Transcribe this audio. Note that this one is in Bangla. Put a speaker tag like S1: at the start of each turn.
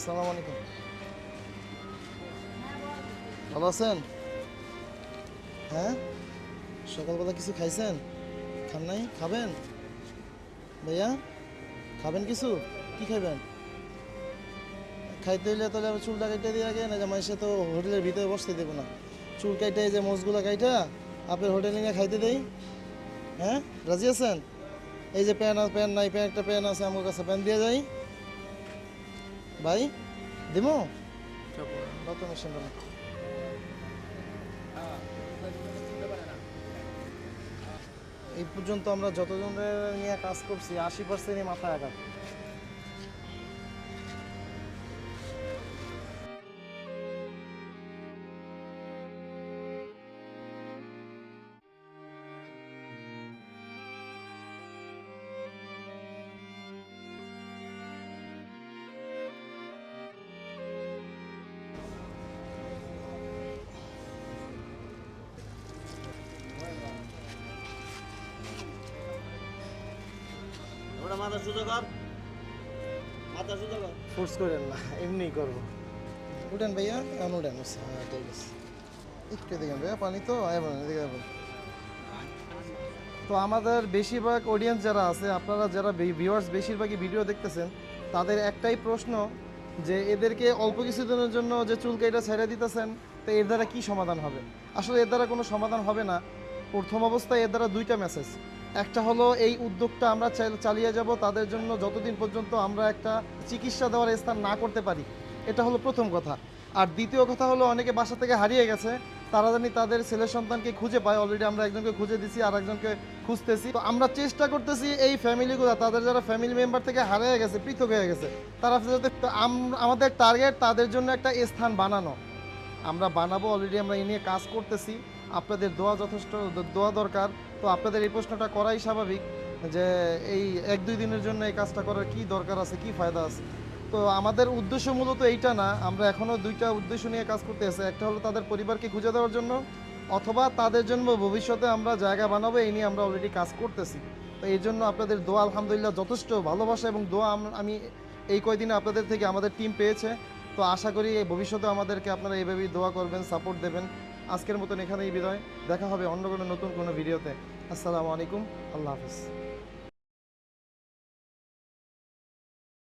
S1: আসসালামু আলাইকুম। ভালো আছেন? হ্যাঁ, সকালবেলা কিছু খাইছেন? খান নাই? খাবেন? ভাইয়া, খাবেন কিছু? কি খাইবেন? খাইতে হইলে তাহলে আবার চুলটা কাইটে দিয়ে আগে, না জামাই সে তো হোটেলের ভিতরে বসতে দেবো না। চুল কাইটে এই যে মোজগুলা কাইটা আপনার হোটেলে নিয়ে খাইতে দেই। হ্যাঁ, রাজি আছেন? এই যে প্যান নাই, প্যান একটা প্যান আছে আমার কাছে, প্যান দিয়ে যাই। ভাই, দিমো? কত মেশিন না। এই পর্যন্ত আমরা যতজনের নিয়ে কাজ করছি 80%ই মাথায় আঘাত।
S2: ওটা মাথা সোজা কর, মাথা সোজা কর।
S1: ফোর্স করেন না, এমনিই করবো। উঠেন ভাইয়া, এখন উঠেন। হ্যাঁ, ঠিক আছে। একটু দেখেন ভাইয়া, পানি তো এদিকে যাবেন। তো আমাদের বেশিরভাগ অডিয়েন্স যারা আছে, আপনারা যারা ভিউয়ার্স বেশিরভাগই ভিডিও দেখতেছেন, তাদের একটাই প্রশ্ন যে এদেরকে অল্প কিছুদিনের জন্য যে চুল কেটে ছেড়ে দিতেছেন, তো এর দ্বারা কী সমাধান হবে? আসলে এর দ্বারা কোনো সমাধান হবে না। প্রথম অবস্থায় এর দ্বারা দুইটা মেসেজ। একটা হলো এই উদ্যোগটা আমরা চালিয়ে যাব তাদের জন্য যতদিন পর্যন্ত আমরা একটা চিকিৎসা দেওয়ার স্থান না করতে পারি। এটা হলো প্রথম কথা। আর দ্বিতীয় কথা হলো অনেকে বাসা থেকে হারিয়ে গেছে, তারা জানি তাদের ছেলে সন্তানকে খুঁজে পায়। অলরেডি আমরা একজনকে খুঁজে দিছি, আর একজনকে খুঁজতেছি। তো আমরা চেষ্টা করতেছি এই ফ্যামিলিগুলো, তাদের যারা ফ্যামিলি মেম্বার থেকে হারিয়ে গেছে, পৃথক হয়ে গেছে, তারা যাতে, আমাদের টার্গেট তাদের জন্য একটা স্থান বানানো। আমরা বানাবো, অলরেডি আমরা এই নিয়ে কাজ করতেছি। আপনাদের দোয়া যথেষ্ট দোয়া দরকার। তো আপনাদের এই প্রশ্নটা করাই স্বাভাবিক যে এই 1-2 দিনের জন্য এই কাজটা করার কি দরকার আছে, কি ফায়দা আছে। তো আমাদের উদ্দেশ্য মূলত এইটা না, আমরা এখনও দুইটা উদ্দেশ্য নিয়ে কাজ করতে আছি। একটা হলো তাদের পরিবারকে খুঁজে দেওয়ার জন্য, অথবা তাদের জন্য ভবিষ্যতে আমরা জায়গা বানাবো, এই নিয়ে আমরা অলরেডি কাজ করতেছি। তো এই জন্য আপনাদের দোয়া আলহামদুলিল্লাহ যথেষ্ট ভালোবাসা এবং দোয়া আমি এই কয়দিনে আপনাদের থেকে আমাদের টিম পেয়েছে। তো আশা করি এই ভবিষ্যতে আমাদেরকে আপনারা এইভাবেই দোয়া করবেন, সাপোর্ট দেবেন। আজকের মতন এখানেই বিদায়, দেখা হবে অন্য কোনো নতুন কোনো ভিডিওতে। আসসালামু আলাইকুম, আল্লাহ হাফিজ।